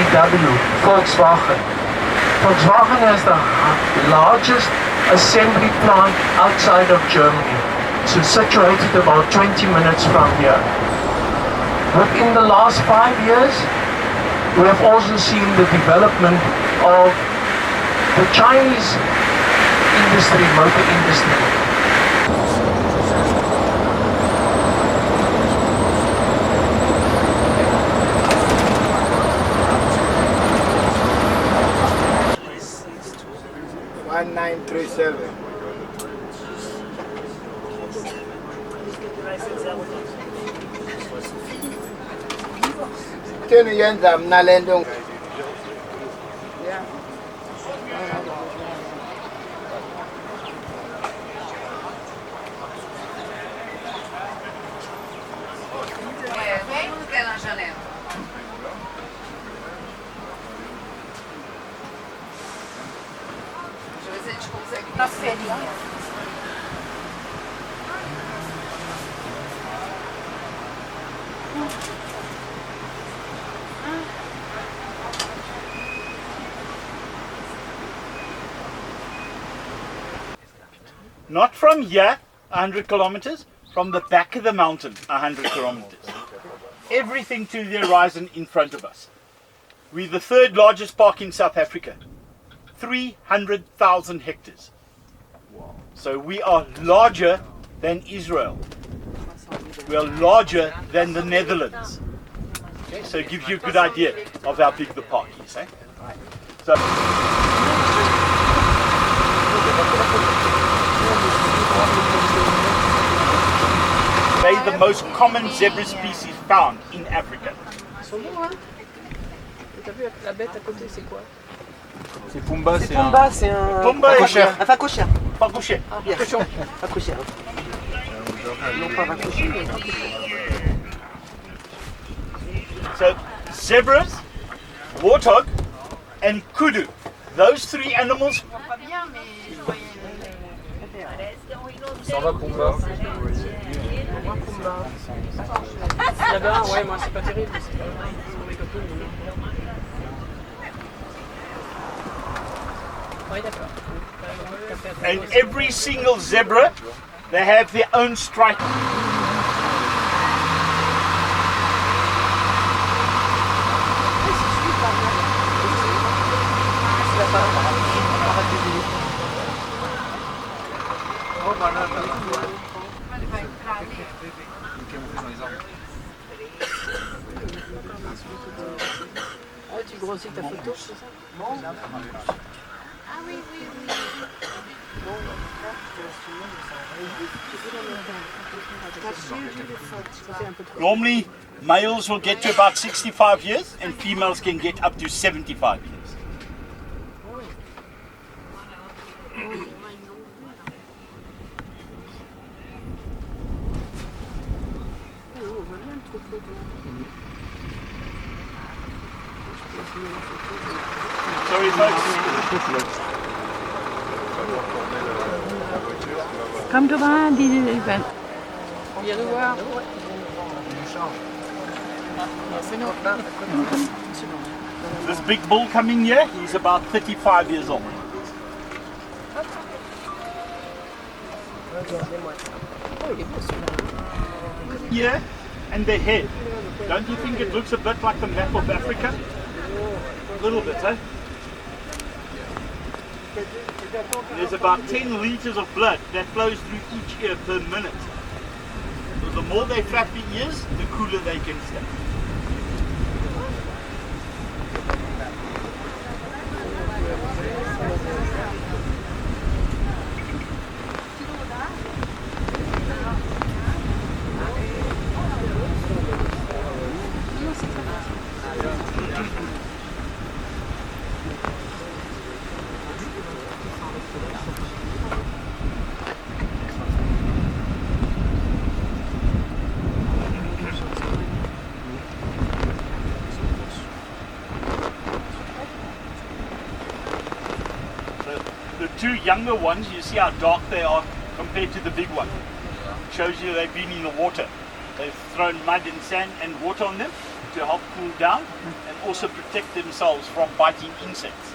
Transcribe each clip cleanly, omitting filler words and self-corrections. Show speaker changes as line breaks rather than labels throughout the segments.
VW, Volkswagen. Volkswagen has the largest assembly plant outside of Germany. It's situated about 20 minutes from here. Within the last 5 years, we have also seen the development of the Chinese industry, motor industry.
Tenu yenza mnalendo.
Na feirinha.
Not from here, 100 kilometers, from the back of the mountain, 100 kilometers. Everything to the horizon in front of us. We're the third largest park in South Africa. 300,000 hectares. So we are larger than Israel. We are larger than the Netherlands. Okay, so it gives you a good idea of how big the park is. Eh? So, they're the most common zebra species found in Africa.
C'est Pumba,
c'est Pumba, c'est un...
Pumba
cochère. Un facochère.
Facochère.
Ah, bien. Cochon. Facochère. Non pas facochère.
So, zebras, warthog, and kudu. Those three animals.
Ça va Pumba.
Là-bas, ouais, moi c'est pas terrible.
And every single zebra, they have their own stripe.
Ah, tu grossis ta photo, c'est ça?
Ah oui, oui, oui.
Normally, males will get to about 65 years and females can get up to 75 years. Sorry folks.
Come to the event.
On vient de voir.
This big bull coming here, he's about 35 years old. Yeah, and the head. Don't you think it looks a bit like the map of Africa? A little bit, eh? There's about 10 liters of blood that flows through each ear per minute. So the more they flap the ears, the cooler they can stay. The two younger ones, you see how dark they are compared to the big one. Shows you they've been in the water. They've thrown mud and sand and water on them. to help cool down and also protect themselves from biting insects.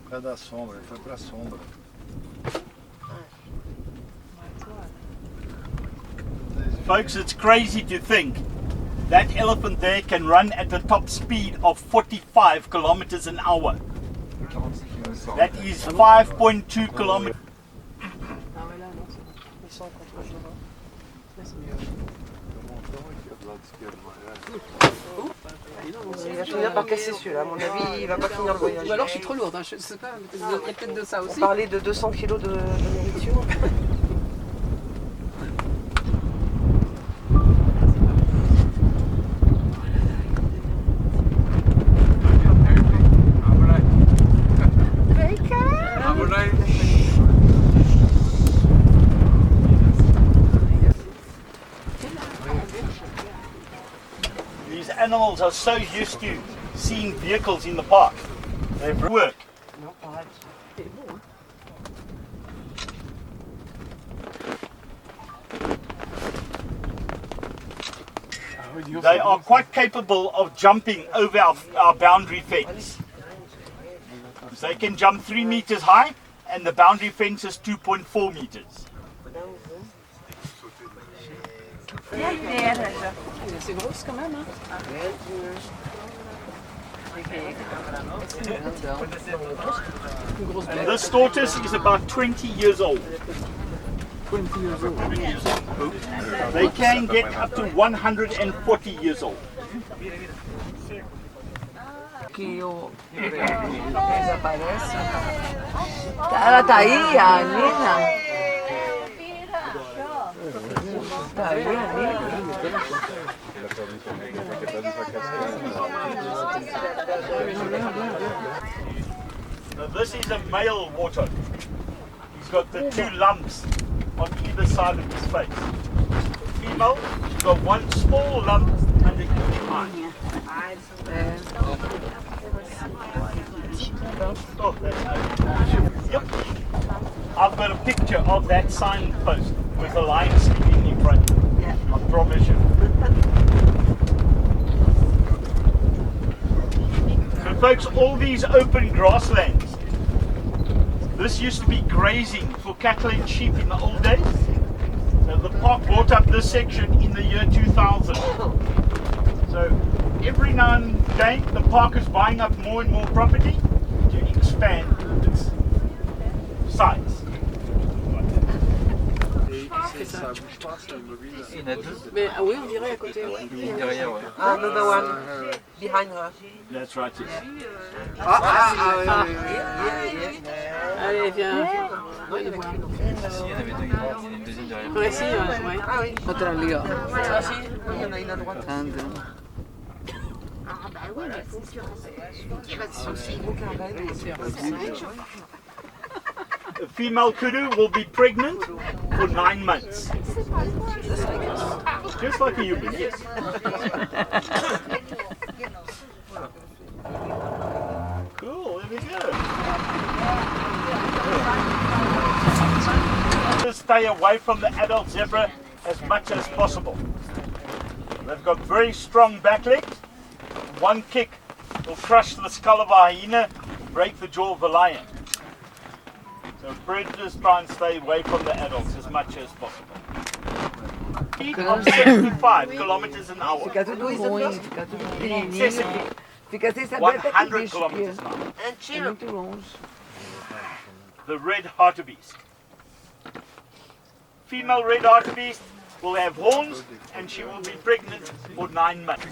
Pra dar sombra, foi pra sombra.
Folks, it's crazy to think that elephant there can run at the top speed of 45 kilometers an hour. That is 5.2 kilometers.
Il va finir par casser celui-là, à mon avis, il va pas finir le voyage.
Ou alors je suis trop lourde, hein, je sais pas, il y a peut-être de ça aussi.
On parlait de 200 kilos de nourriture.
These animals are so used to seeing vehicles in the park. They work. They are quite capable of jumping over our boundary fence. So they can jump 3 meters high and the boundary fence is 2.4 meters.
C'est grosse quand même, hein. Une grosse bête.
This tortoise is about 20 years old.
20 years old.
They can get up to 140 years old.
Ela tá aí, a Nina? Tá aí, a Nina?
Now this is a male warthog. He's got the 2 lumps on either side of his face. Female, she's got 1 small lump under each eye. Oh, that's yep. I've got a picture of that signpost with a lion sleeping in front. I promise you. So folks, all these open grasslands, this used to be grazing for cattle and sheep in the old days. So the park bought up this section in the year 2000. So every now and then the park is buying up more and more property to expand its size.
Ça bouge pas, c'est immobile.
Il y en a 2.
Mais ah oui, on dirait à côté. Ouais.
Derrière, ouais.
Another one. Behind her.
That's right. Yes.
Allez, viens. Ouais, il est voir.
Si, il y en avait 2, il y en a une deuxième derrière.
Ouais, si, ouais.
Ah oui.
Quand elle a les gars.
Ah si, il y en a une à droite.
A female kudu will be pregnant for 9 months. Just like a human, yes. Cool, there we go. Just stay away from the adult zebra as much as possible. They've got very strong back legs. One kick will crush the skull of a hyena, break the jaw of a lion. So predators try and stay away from the adults as much as possible. Speed of 75 kilometers an hour.
Fica tudo isso aqui, fica tudo pequenininho.
Excessively.
Fica sem saber até que
100
bicho que
kilometers
é.
an hour.
É muito longe.
The red hartebeest. Female red hartebeest will have horns and she will be pregnant for 9 months.